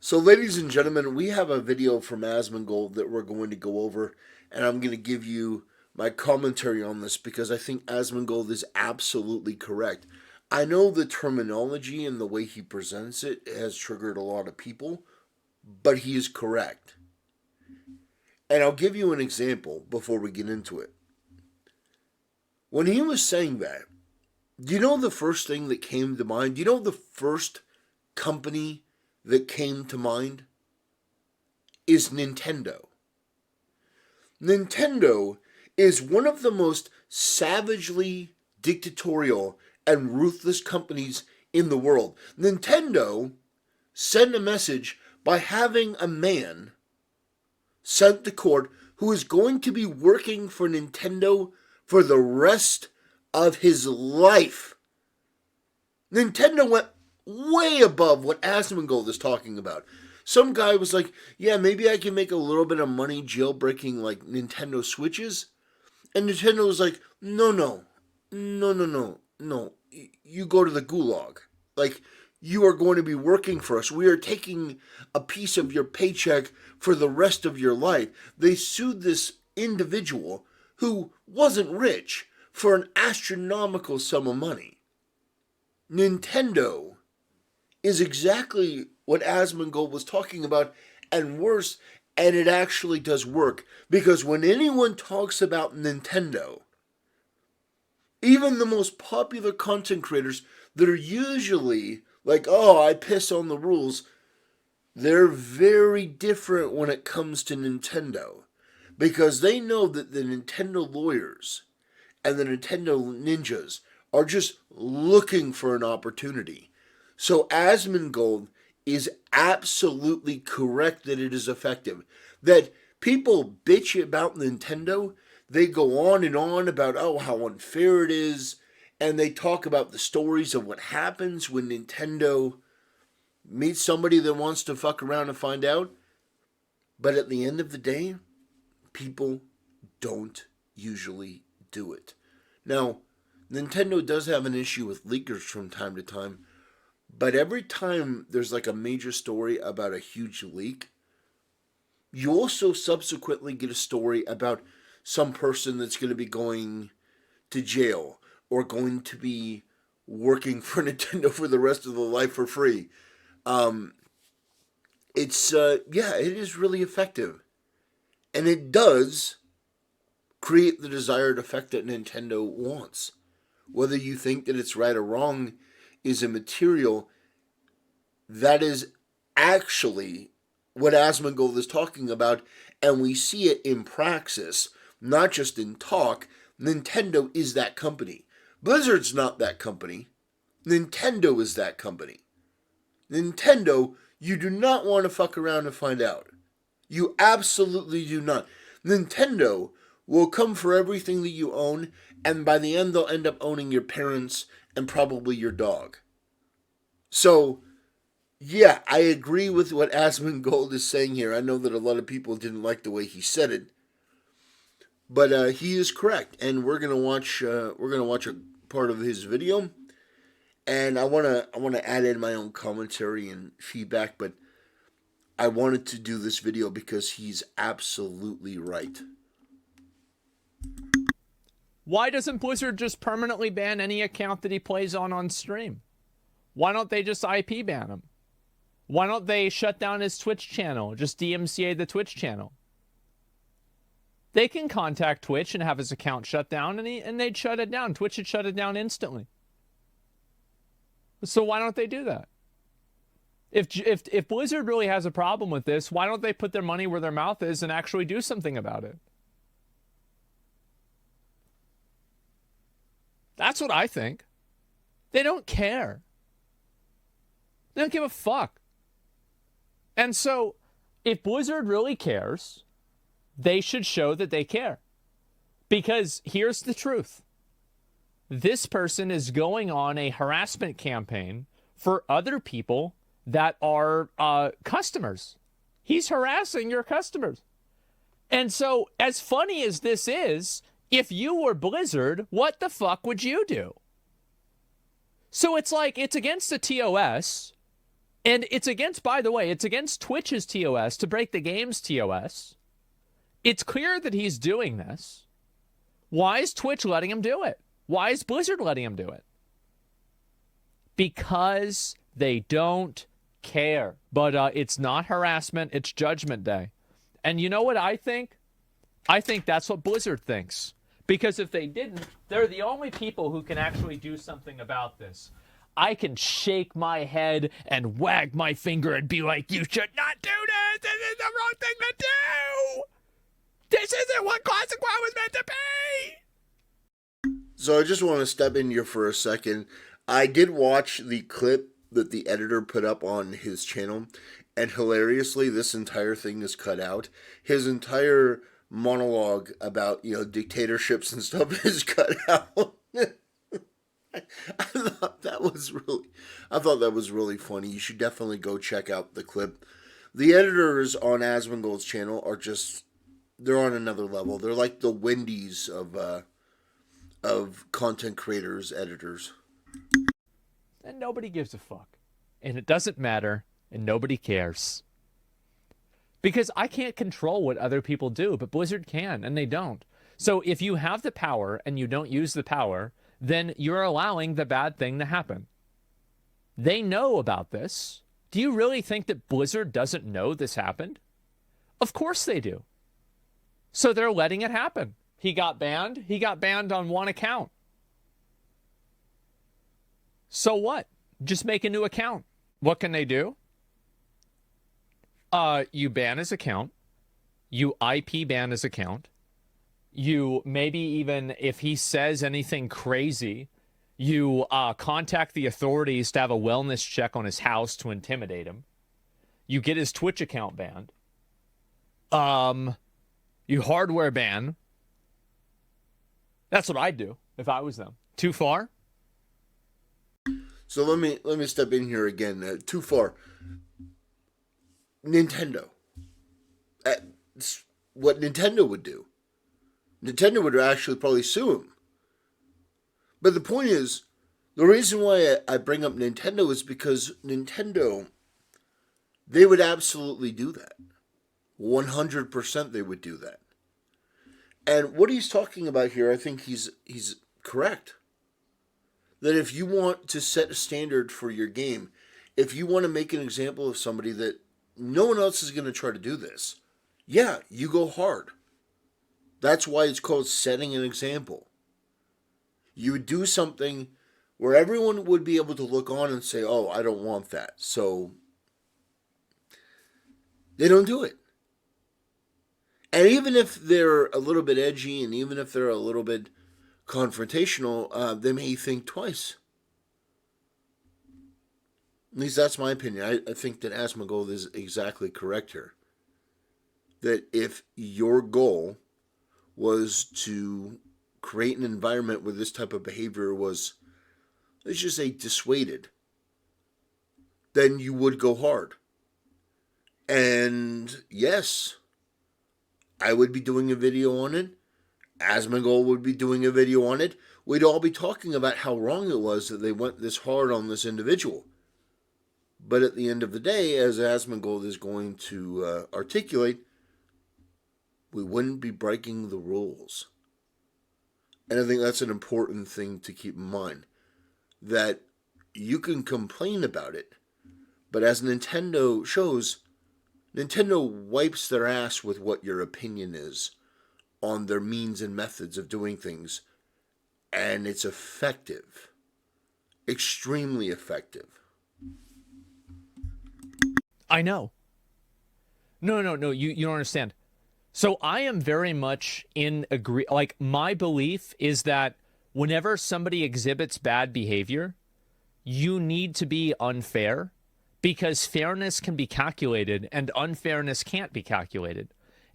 So, ladies and gentlemen, we have a video from Asmongold that we're going to go over, and I'm going to give you my commentary on this because I think Asmongold is absolutely correct. I know the terminology and the way he presents it has triggered a lot of people, but he is correct. And I'll give you an example before we get into it. When he was saying that, do you know the first thing that came to mind? Do you know the first company that came to mind? Is Nintendo. Nintendo is one of the most savagely dictatorial and ruthless companies in the world. Nintendo sent a message by having a man sent to court who is going to be working for Nintendo for the rest of his life. Nintendo went way above what Asmongold is talking about. Some guy was like, yeah, maybe I can make a little bit of money jailbreaking like Nintendo Switches. And Nintendo was like, no. You go to the gulag. Like, you are going to be working for us. We are taking a piece of your paycheck for the rest of your life. They sued this individual who wasn't rich for an astronomical sum of money. Nintendo is exactly what Asmongold was talking about, and worse, and it actually does work. Because when anyone talks about Nintendo, even the most popular content creators that are usually like, oh, I piss on the rules, they're very different when it comes to Nintendo. Because they know that the Nintendo lawyers and the Nintendo ninjas are just looking for an opportunity. So Asmongold is absolutely correct that it is effective. That people bitch about Nintendo, they go on and on about, oh, how unfair it is, and they talk about the stories of what happens when Nintendo meets somebody that wants to fuck around and find out. But at the end of the day, people don't usually do it. Now, Nintendo does have an issue with leakers from time to time, but every time there's like a major story about a huge leak, you also subsequently get a story about some person that's going to be going to jail or going to be working for Nintendo for the rest of their life for free. It is really effective. And it does create the desired effect that Nintendo wants. Whether you think that it's right or wrong is immaterial. That is actually what Asmongold is talking about, and we see it in praxis, not just in talk. Nintendo is that company. Blizzard's not that company. Nintendo is that company. Nintendo, you do not want to fuck around and find out. You absolutely do not. Nintendo will come for everything that you own, and by the end, they'll end up owning your parents and probably your dog. So, yeah, I agree with what Asmongold is saying here. I know that a lot of people didn't like the way he said it, but he is correct. And we're gonna watch a part of his video, and I wanna add in my own commentary and feedback, but I wanted to do this video because he's absolutely right. Why doesn't Blizzard just permanently ban any account that he plays on stream? Why don't they just IP ban him? Why don't they shut down his Twitch channel? Just DMCA the Twitch channel. They can contact Twitch and have his account shut down, and they'd shut it down. Twitch would shut it down instantly. So why don't they do that? If Blizzard really has a problem with this, why don't they put their money where their mouth is and actually do something about it? That's what I think. They don't care. They don't give a fuck. And so, if Blizzard really cares, they should show that they care. Because here's the truth. This person is going on a harassment campaign for other people that are customers. He's harassing your customers. And so, as funny as this is, if you were Blizzard, what the fuck would you do? So it's like, it's against the TOS. And it's against, by the way, it's against Twitch's TOS to break the game's TOS. It's clear that he's doing this. Why is Twitch letting him do it? Why is Blizzard letting him do it? Because they don't care. But it's not harassment, it's Judgment Day. And you know what I think? I think that's what Blizzard thinks. Because if they didn't, they're the only people who can actually do something about this. I can shake my head and wag my finger and be like, you should not do this. This is the wrong thing to do. This isn't what Classic WoW was meant to be. So I just want to step in here for a second. I did watch the clip that the editor put up on his channel, and hilariously, this entire thing is cut out. His entire monologue about, dictatorships and stuff is cut out. I thought that was really funny. You should definitely go check out the clip. The editors on Asmongold's channel are they're on another level. They're like the Wendy's of content creators, editors. And nobody gives a fuck. And it doesn't matter, and nobody cares. Because I can't control what other people do, but Blizzard can, and they don't. So if you have the power and you don't use the power, then you're allowing the bad thing to happen. They know about this. Do you really think that Blizzard doesn't know this happened? Of course they do. So they're letting it happen. He got banned. He got banned on one account. So what? Just make a new account. What can they do? You ban his account. You IP ban his account. You maybe even if he says anything crazy, you contact the authorities to have a wellness check on his house to intimidate him. You get his Twitch account banned. You hardware ban. That's what I'd do if I was them. Too far? So let me step in here again. Too far. Nintendo. That's what Nintendo would do. Nintendo would actually probably sue him. But the point is, the reason why I bring up Nintendo is because Nintendo, they would absolutely do that. 100% they would do that. And what he's talking about here, I think he's correct. That if you want to set a standard for your game, if you want to make an example of somebody that no one else is going to try to do this, yeah, you go hard. That's why it's called setting an example. You would do something where everyone would be able to look on and say, oh, I don't want that. So they don't do it. And even if they're a little bit edgy and even if they're a little bit confrontational, they may think twice. At least that's my opinion. I think that Asmongold is exactly correct here. That if your goal was to create an environment where this type of behavior was, let's just say, dissuaded, then you would go hard. And yes, I would be doing a video on it. Asmongold would be doing a video on it. We'd all be talking about how wrong it was that they went this hard on this individual. But at the end of the day, as Asmongold is going to articulate, we wouldn't be breaking the rules. And I think that's an important thing to keep in mind. That you can complain about it, but as Nintendo shows, Nintendo wipes their ass with what your opinion is on their means and methods of doing things. And it's effective. Extremely effective. I know. No, you don't understand. So I am very much in agree. Like, my belief is that whenever somebody exhibits bad behavior, you need to be unfair because fairness can be calculated and unfairness can't be calculated.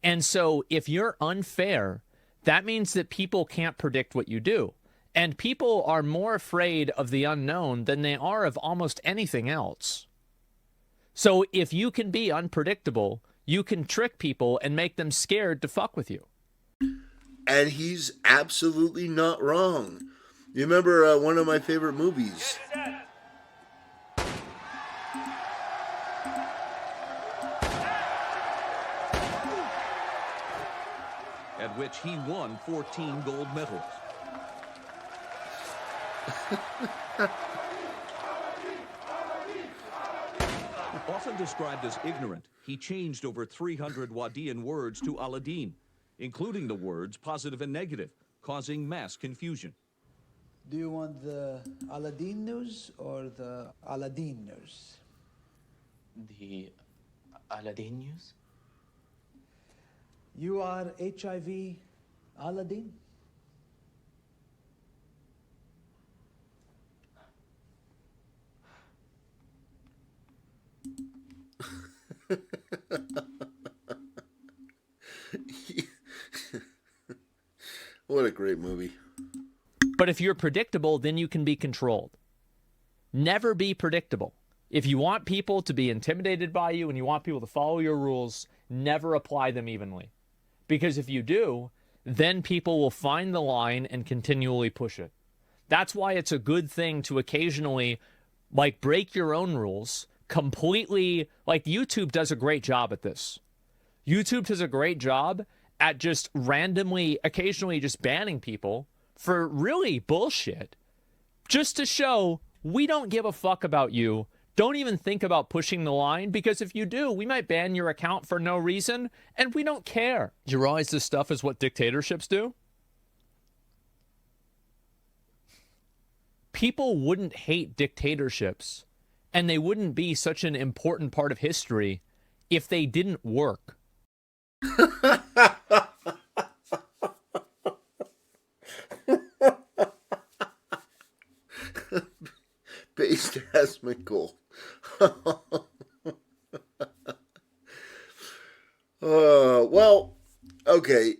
And so if you're unfair, that means that people can't predict what you do. And people are more afraid of the unknown than they are of almost anything else. So if you can be unpredictable, you can trick people and make them scared to fuck with you. And he's absolutely not wrong. You remember one of my favorite movies? at which he won 14 gold medals. Often described as ignorant, he changed over 300 Wadian words to Aladdin, including the words positive and negative, causing mass confusion. Do you want the Aladdin news or the Aladdin news? The Aladdin news? You are HIV Aladdin? What a great movie. But if you're predictable, then you can be controlled. Never be predictable. If you want people to be intimidated by you and you want people to follow your rules, never apply them evenly. Because if you do, then people will find the line and continually push it. That's why it's a good thing to occasionally, break your own rules completely. YouTube does a great job at this. YouTube does a great job at just randomly, occasionally just banning people for really bullshit, just to show we don't give a fuck about you. Don't even think about pushing the line, because if you do, we might ban your account for no reason, and we don't care. Do you realize this stuff is what dictatorships do? People wouldn't hate dictatorships, and they wouldn't be such an important part of history if they didn't work. Based Asmongold. Well, okay.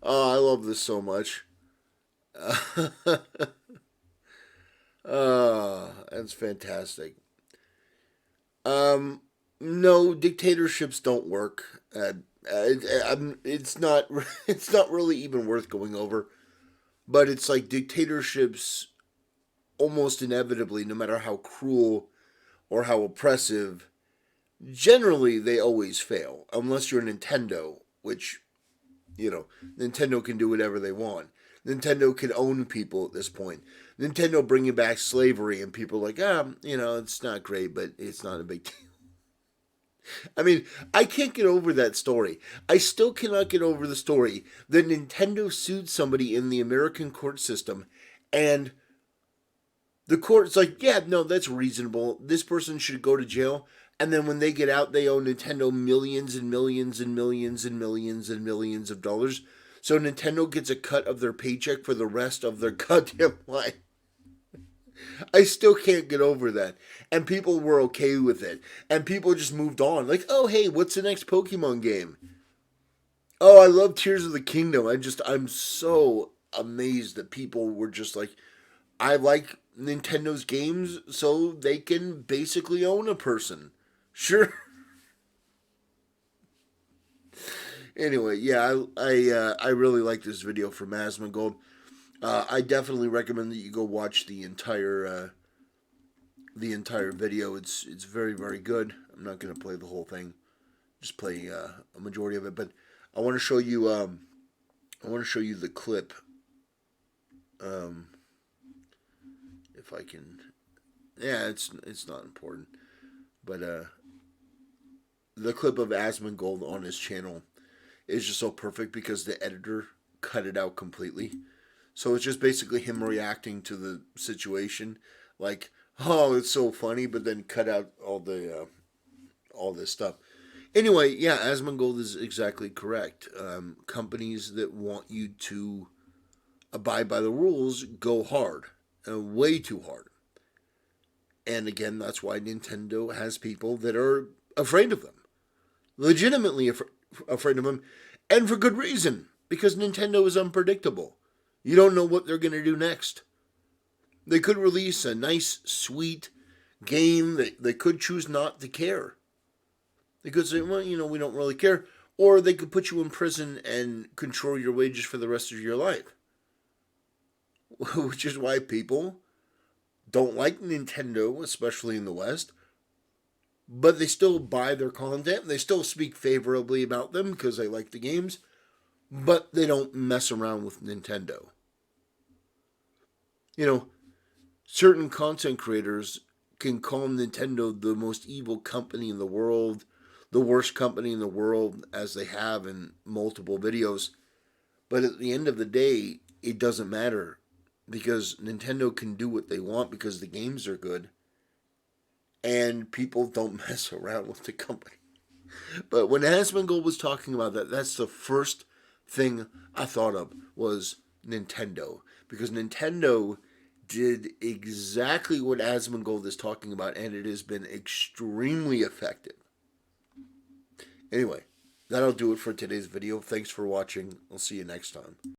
Oh, I love this so much. That's fantastic. No, dictatorships don't work. It's not. It's not really even worth going over. But it's like dictatorships, almost inevitably, no matter how cruel or how oppressive, generally they always fail. Unless you're Nintendo, which, Nintendo can do whatever they want. Nintendo can own people at this point. Nintendo bringing back slavery, and people are like, it's not great, but it's not a big deal. I mean, I can't get over that story. I still cannot get over the story that Nintendo sued somebody in the American court system, and the court's like, yeah, no, that's reasonable. This person should go to jail. And then when they get out, they owe Nintendo millions and millions and millions and millions and millions of dollars. So Nintendo gets a cut of their paycheck for the rest of their goddamn life. I still can't get over that. And people were okay with it. And people just moved on. Like, oh, hey, what's the next Pokemon game? Oh, I love Tears of the Kingdom. I'm so amazed that people were just like, I like Nintendo's games so they can basically own a person. Sure. Anyway, yeah, I really like this video from Asmongold. I definitely recommend that you go watch the entire video. It's very, very good. I'm not gonna play the whole thing, just play a majority of it. But I want to show you the clip. If I can, yeah, it's not important, but the clip of Asmongold on his channel is just so perfect because the editor cut it out completely. So it's just basically him reacting to the situation, like, oh, it's so funny, but then cut out all this stuff. Anyway, yeah, Asmongold is exactly correct. Companies that want you to abide by the rules go hard, way too hard. And again, that's why Nintendo has people that are afraid of them, legitimately afraid of them, and for good reason, because Nintendo is unpredictable. You don't know what they're going to do next. They could release a nice, sweet game that they could choose not to care. They could say, well, we don't really care. Or they could put you in prison and control your wages for the rest of your life. Which is why people don't like Nintendo, especially in the West. but they still buy their content. They still speak favorably about them because they like the games, but they don't mess around with Nintendo. You know, certain content creators can call Nintendo the most evil company in the world, the worst company in the world, as they have in multiple videos. But at the end of the day, it doesn't matter because Nintendo can do what they want because the games are good and people don't mess around with the company. But when Asmongold was talking about that, that's the first thing I thought of was Nintendo. Because Nintendo did exactly what Asmongold is talking about, and it has been extremely effective. Anyway, that'll do it for today's video. Thanks for watching. I'll see you next time.